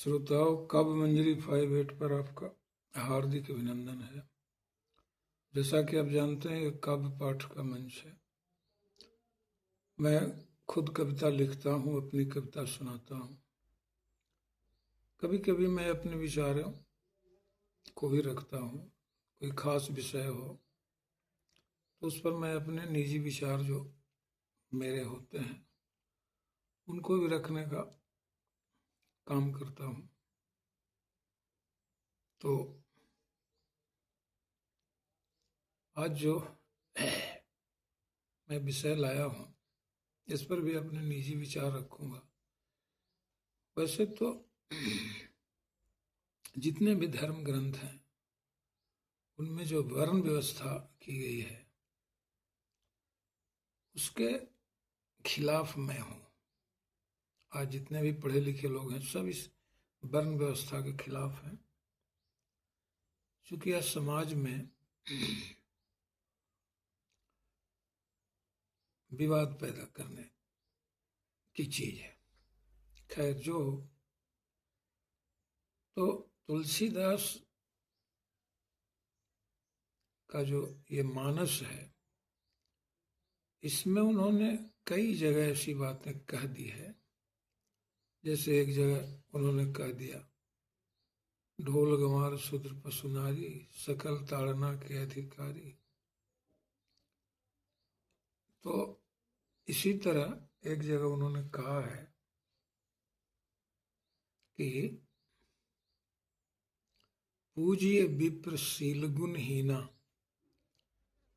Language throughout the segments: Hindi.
श्रोताओं, काव्य मंजरी 58 पर आपका हार्दिक अभिनंदन है। जैसा कि आप जानते हैं, ये काव्य पाठ का मंच है। मैं खुद कविता लिखता हूँ, अपनी कविता सुनाता हूँ। कभी कभी मैं अपने विचारों को भी रखता हूँ। कोई खास विषय हो तो उस पर मैं अपने निजी विचार जो मेरे होते हैं उनको भी रखने का काम करता हूँ। तो आज जो मैं विषय लाया हूँ इस पर भी अपने निजी विचार रखूंगा। वैसे तो जितने भी धर्म ग्रंथ हैं उनमें जो वर्ण व्यवस्था की गई है उसके खिलाफ मैं हूँ। आज जितने भी पढ़े लिखे लोग हैं सब इस वर्ण व्यवस्था के खिलाफ हैं, क्योंकि आज समाज में विवाद पैदा करने की चीज है। खैर जो हो, तो तुलसीदास का जो ये मानस है इसमें उन्होंने कई जगह ऐसी बातें कह दी है। जैसे एक जगह उन्होंने कह दिया, ढोल गंवार शूद्र पशु नारी, सकल ताड़ना के अधिकारी। तो इसी तरह एक जगह उन्होंने कहा है कि पूजिए विप्र शील गुण हीना,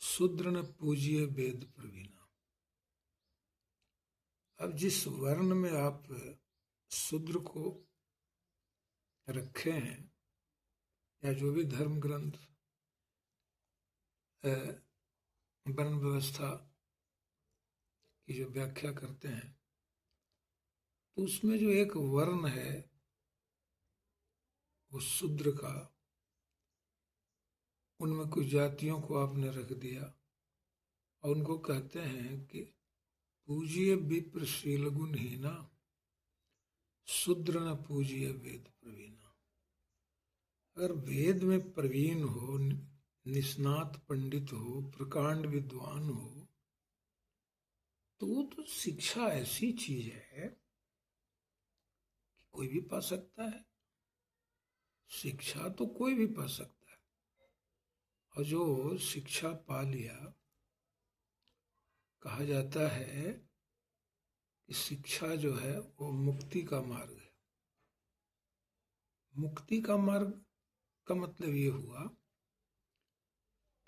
शूद्र न पूजिए वेद प्रवीणा। अब जिस वर्ण में आप शूद्र को रखे हैं या जो भी धर्म ग्रंथ वर्ण व्यवस्था की जो व्याख्या करते हैं तो उसमें जो एक वर्ण है वो शूद्र का, उनमें कुछ जातियों को आपने रख दिया और उनको कहते हैं कि पूजिए विप्र शील गुण हीना, शूद्र न पूजिए वेद प्रवीणा। अगर वेद में प्रवीण हो, निष्णात पंडित हो, प्रकांड विद्वान हो तो वो तो शिक्षा ऐसी चीज है कि कोई भी पा सकता है। शिक्षा तो कोई भी पा सकता है, और जो शिक्षा पा लिया, कहा जाता है कि शिक्षा जो है वो मुक्ति का मार्ग है। मुक्ति का मार्ग का मतलब ये हुआ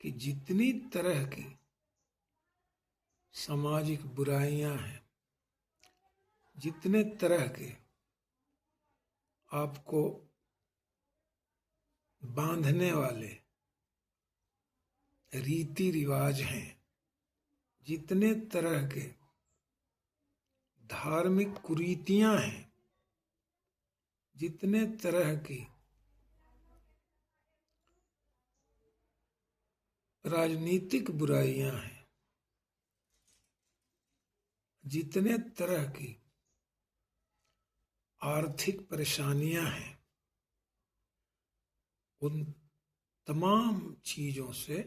कि जितनी तरह की सामाजिक बुराइयां हैं, जितने तरह के आपको बांधने वाले रीति रिवाज हैं, जितने तरह के धार्मिक कुरीतियां हैं, जितने तरह की राजनीतिक बुराइयां हैं, जितने तरह की आर्थिक परेशानियां हैं, उन तमाम चीजों से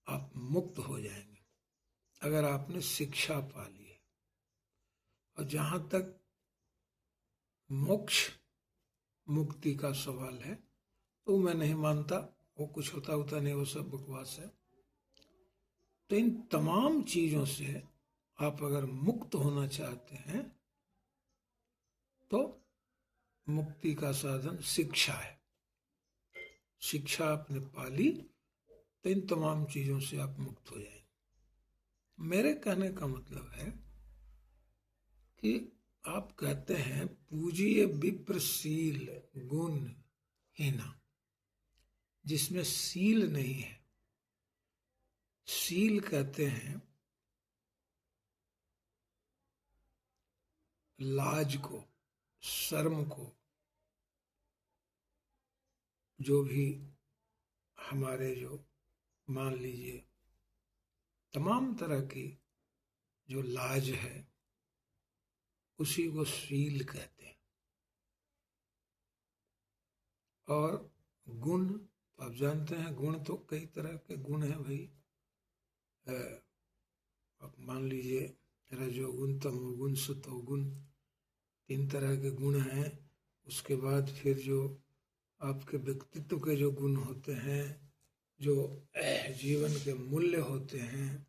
आप मुक्त हो जाएंगे अगर आपने शिक्षा पा ली है। और जहां तक मोक्ष मुक्ति का सवाल है तो मैं नहीं मानता, वो कुछ होता नहीं, वो सब बकवास है। तो इन तमाम चीजों से आप अगर मुक्त होना चाहते हैं तो मुक्ति का साधन शिक्षा है। शिक्षा आपने पाली तो इन तमाम चीजों से आप मुक्त हो जाएंगे। मेरे कहने का मतलब है कि आप कहते हैं पूजिए विप्रशील गुण हीना, जिसमें शील नहीं है। शील कहते हैं लाज को, शर्म को, जो भी हमारे जो मान लीजिए तमाम तरह की जो लाज है उसी को शील कहते हैं। और गुण, तो आप जानते हैं गुण तो कई तरह के गुण हैं भाई। आप मान लीजिए रजोगुण, तमोगुण, सतोगुण, 3 तरह के गुण हैं। उसके बाद फिर जो आपके व्यक्तित्व के जो गुण होते हैं, जो जीवन के मूल्य होते हैं,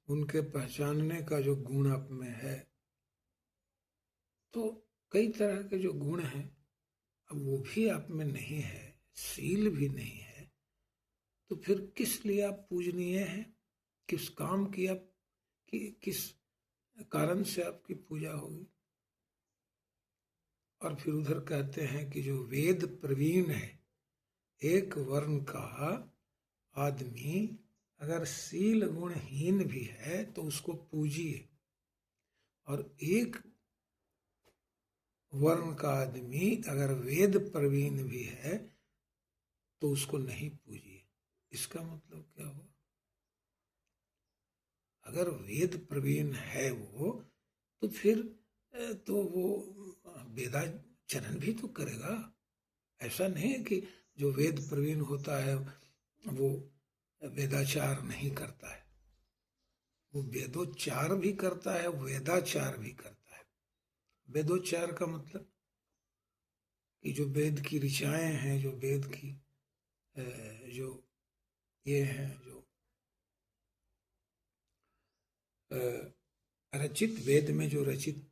उनके पहचानने का जो गुण आप में है, तो कई तरह के जो गुण हैं अब वो भी आप में नहीं है, शील भी नहीं है, तो फिर किस लिए आप पूजनीय हैं? किस काम की आप किस कारण से आपकी पूजा होगी? और फिर उधर कहते हैं कि जो वेद प्रवीण है, एक वर्ण का आदमी अगर शील गुणहीन भी है तो उसको पूजिए, और एक वर्ण का आदमी अगर वेद प्रवीण भी है तो उसको नहीं पूजिए। इसका मतलब क्या हुआ? अगर वेद प्रवीण है वो, तो फिर तो वो वेदाचरण भी तो करेगा। ऐसा नहीं है कि जो वेद प्रवीण होता है वो वेदाचार नहीं करता है, वो वेदोच्चार भी करता है, वेदाचार भी करता है। वेदोच्चार का मतलब कि जो वेद की ऋचाएं हैं, जो वेद की जो ये हैं, जो रचित, वेद में जो रचित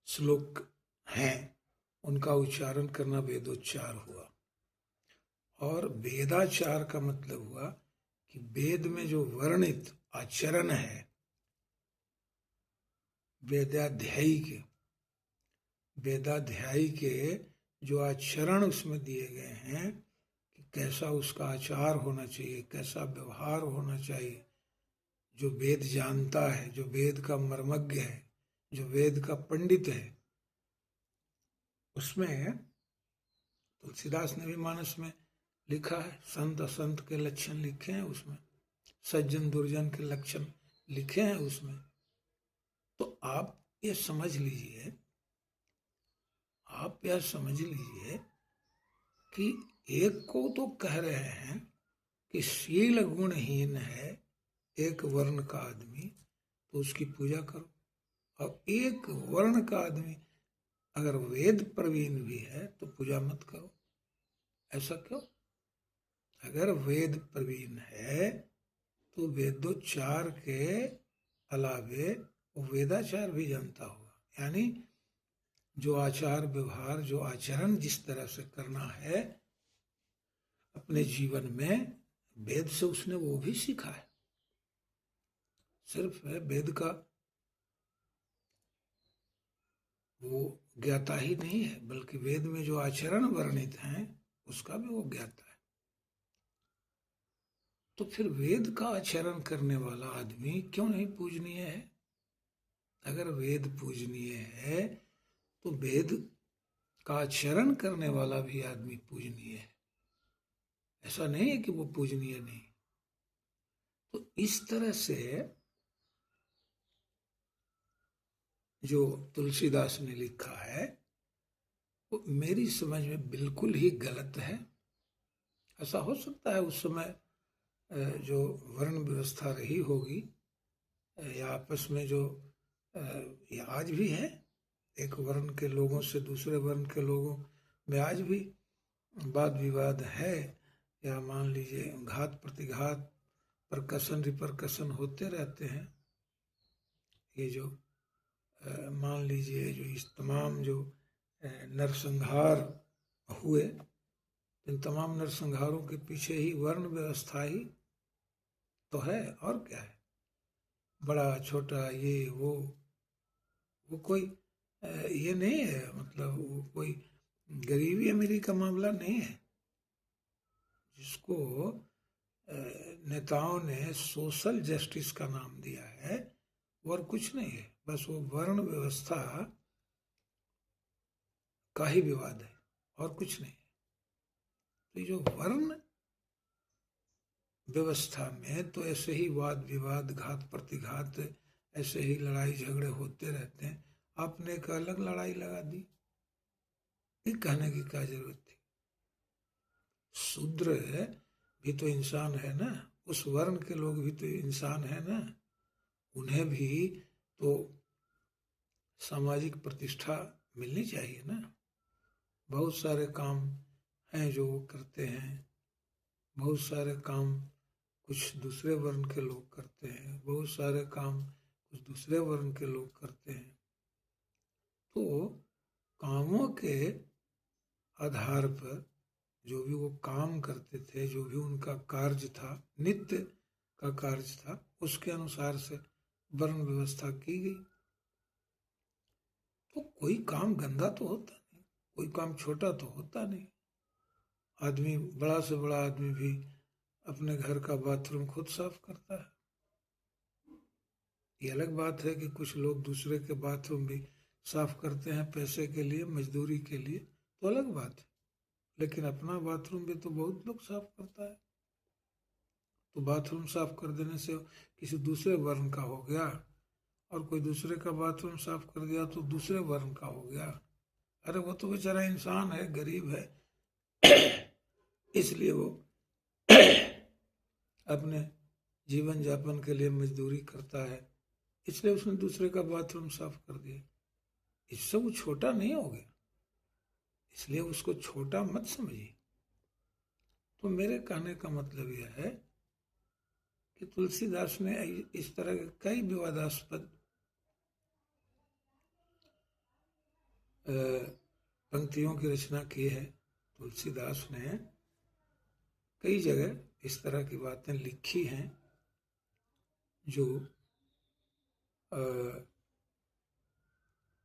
श्लोक हैं उनका उच्चारण करना वेदोच्चार हुआ। और वेदाचार का मतलब हुआ कि वेद में जो वर्णित आचरण है, वेदाध्यायी के जो आचरण उसमें दिए गए हैं कि कैसा उसका आचार होना चाहिए, कैसा व्यवहार होना चाहिए, जो वेद जानता है, जो वेद का मर्मज्ञ है, जो वेद का पंडित है, उसमें तुलसीदास ने भी मानस में लिखा है, संत असंत के लक्षण लिखे हैं उसमें, सज्जन दुर्जन के लक्षण लिखे हैं उसमें। तो आप ये समझ लीजिए, आप यह समझ लीजिए कि एक को तो कह रहे हैं कि शील गुणहीन है एक वर्ण का आदमी, तो उसकी पूजा करो, और एक वर्ण का आदमी अगर वेद प्रवीण भी है तो पूजा मत करो। ऐसा क्यों? अगर वेद प्रवीण है तो वेदोच्चार के अलावे वो वेदाचार भी जानता होगा, यानी जो आचार व्यवहार, जो आचरण जिस तरह से करना है अपने जीवन में, वेद से उसने वो भी सीखा है। सिर्फ वेद का वो ज्ञाता ही नहीं है, बल्कि वेद में जो आचरण वर्णित हैं उसका भी वो ज्ञाता है। तो फिर वेद का आचरण करने वाला आदमी क्यों नहीं पूजनीय है? अगर वेद पूजनीय है तो वेद का आचरण करने वाला भी आदमी पूजनीय है। ऐसा नहीं है कि वो पूजनीय नहीं। तो इस तरह से जो तुलसीदास ने लिखा है वो मेरी समझ में बिल्कुल ही गलत है। ऐसा हो सकता है उस समय जो वर्ण व्यवस्था रही होगी, या आपस में जो या आज भी है, एक वर्ण के लोगों से दूसरे वर्ण के लोगों में आज भी वाद विवाद है, या मान लीजिए घात प्रतिघात, प्रकसन रिप्रकसन होते रहते हैं। ये जो मान लीजिए जो इस तमाम जो नरसंहार हुए, इन तमाम नरसंहारों के पीछे ही वर्ण व्यवस्था ही तो है, और क्या है। बड़ा छोटा ये वो कोई ये नहीं है, मतलब वो कोई गरीबी अमीरी का मामला नहीं है जिसको नेताओं ने सोशल जस्टिस का नाम दिया है, और कुछ नहीं है। बस वो वर्ण व्यवस्था का ही विवाद है और कुछ नहीं। तो ये जो वर्ण व्यवस्था में तो ऐसे ही वाद विवाद, घात प्रतिघात, ऐसे ही लड़ाई झगड़े होते रहते हैं। आपने एक अलग लड़ाई लगा दी, ये कहने की क्या जरूरत थी? शूद्र भी तो इंसान है ना, उस वर्ण के लोग भी तो इंसान है ना, उन्हें भी तो सामाजिक प्रतिष्ठा मिलनी चाहिए ना। बहुत सारे काम हैं जो वो करते हैं, बहुत सारे काम कुछ दूसरे वर्ण के लोग करते हैं, बहुत सारे काम कुछ दूसरे वर्ण के लोग करते हैं। तो कामों के आधार पर जो भी वो काम करते थे, जो भी उनका कार्य था, नित्य का कार्य था, उसके अनुसार से वर्ण व्यवस्था की गई। तो कोई काम गंदा तो होता नहीं, कोई काम छोटा तो होता नहीं। आदमी, बड़ा से बड़ा आदमी भी अपने घर का बाथरूम खुद साफ करता है। ये अलग बात है कि कुछ लोग दूसरे के बाथरूम भी साफ करते हैं पैसे के लिए, मजदूरी के लिए, तो अलग बात है। लेकिन अपना बाथरूम भी तो बहुत लोग साफ करता है। तो बाथरूम साफ कर देने से किसी दूसरे वर्ण का हो गया, और कोई दूसरे का बाथरूम साफ कर दिया तो दूसरे वर्ण का हो गया। अरे वो तो बेचारा इंसान है, गरीब है, इसलिए वो अपने जीवन यापन के लिए मजदूरी करता है, इसलिए उसने दूसरे का बाथरूम साफ कर दिया। इससे वो छोटा नहीं हो गया, इसलिए उसको छोटा मत समझिए। तो मेरे कहने का मतलब यह है कि तुलसीदास ने इस तरह के कई विवादास्पद पंक्तियों की रचना की है। तुलसीदास ने कई जगह इस तरह की बातें लिखी हैं जो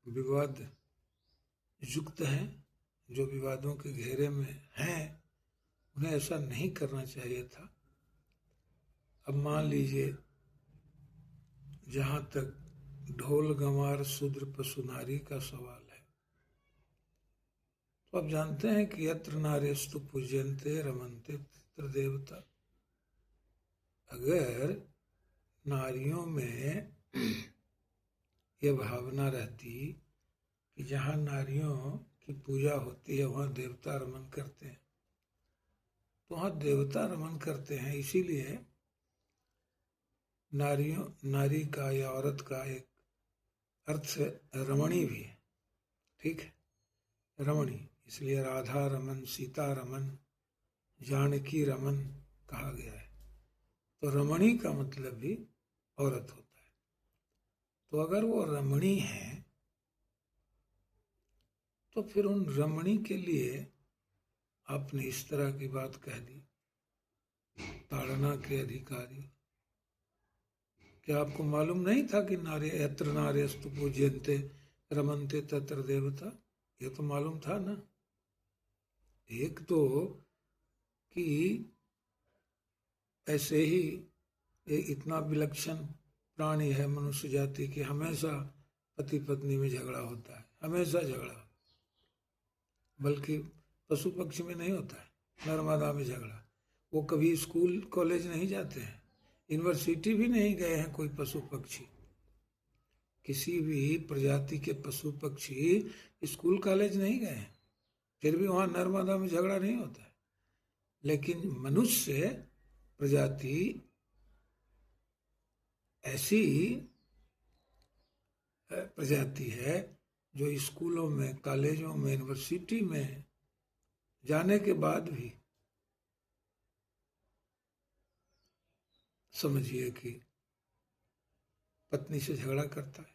विवाद युक्त हैं, जो विवादों के घेरे में हैं। उन्हें ऐसा नहीं करना चाहिए था। अब मान लीजिए, जहाँ तक ढोल गंवार शूद्र पशु नारी का सवाल है, तो आप जानते हैं कि यत्र नार्यस्तु पूज्यन्ते रमन्ते तत्र देवता। अगर नारियों में यह भावना रहती कि जहाँ नारियों की पूजा होती है वहाँ देवता रमन करते हैं, तो वहाँ देवता रमन करते हैं, इसीलिए नारी का या औरत का एक अर्थ रमणी भी है। ठीक है, रमणी, इसलिए राधा रमन, सीता रमन, जानकी रमन कहा गया है। तो रमणी का मतलब भी औरत होता है। तो अगर वो रमणी है तो फिर उन रमणी के लिए आपने इस तरह की बात कह दी, ताड़ना के अधिकारी। क्या आपको मालूम नहीं था कि नार्य यत्र नार्यस्तु पूज्यन्ते रमन्ते तत्र देवता? ये तो मालूम था ना। एक तो कि ऐसे ही इतना विलक्षण प्राणी है मनुष्य जाति की, हमेशा पति पत्नी में झगड़ा होता है, हमेशा झगड़ा। बल्कि पशु पक्षी में नहीं होता है, नर्मदा में झगड़ा। वो कभी स्कूल कॉलेज नहीं जाते हैं, यूनिवर्सिटी भी नहीं गए हैं कोई पशु पक्षी। किसी भी प्रजाति के पशु पक्षी स्कूल कॉलेज नहीं गए हैं, फिर भी वहाँ नर्मदा में झगड़ा नहीं होता है। लेकिन मनुष्य प्रजाति ऐसी प्रजाति है जो स्कूलों में, कॉलेजों में, यूनिवर्सिटी में जाने के बाद भी समझिए कि पत्नी से झगड़ा करता है,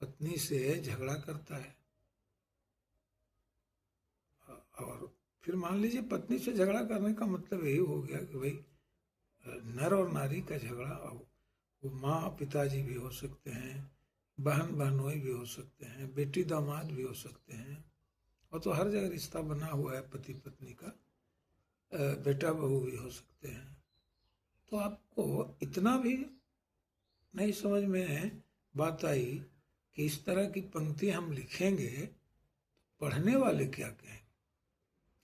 पत्नी से झगड़ा करता है। और फिर मान लीजिए पत्नी से झगड़ा करने का मतलब यही हो गया कि भाई नर और नारी का झगड़ा, वो माँ पिताजी भी हो सकते हैं, बहन बहनोई भी हो सकते हैं, बेटी दामाद भी हो सकते हैं, और तो हर जगह रिश्ता बना हुआ है पति पत्नी का, बेटा बहू भी हो सकते हैं। तो आपको इतना भी नहीं समझ में बात आई कि इस तरह की पंक्ति हम लिखेंगे, पढ़ने वाले क्या कहें?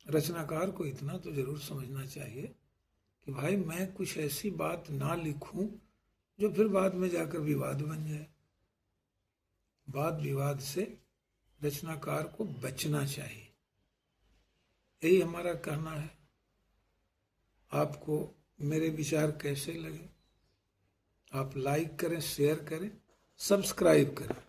रचनाकार को इतना तो जरूर समझना चाहिए कि भाई मैं कुछ ऐसी बात ना लिखूं जो फिर बाद में जाकर विवाद बन जाए। वाद विवाद से रचनाकार को बचना चाहिए। यही हमारा कहना है। आपको मेरे विचार कैसे लगे? आप लाइक करें, शेयर करें, सब्सक्राइब करें।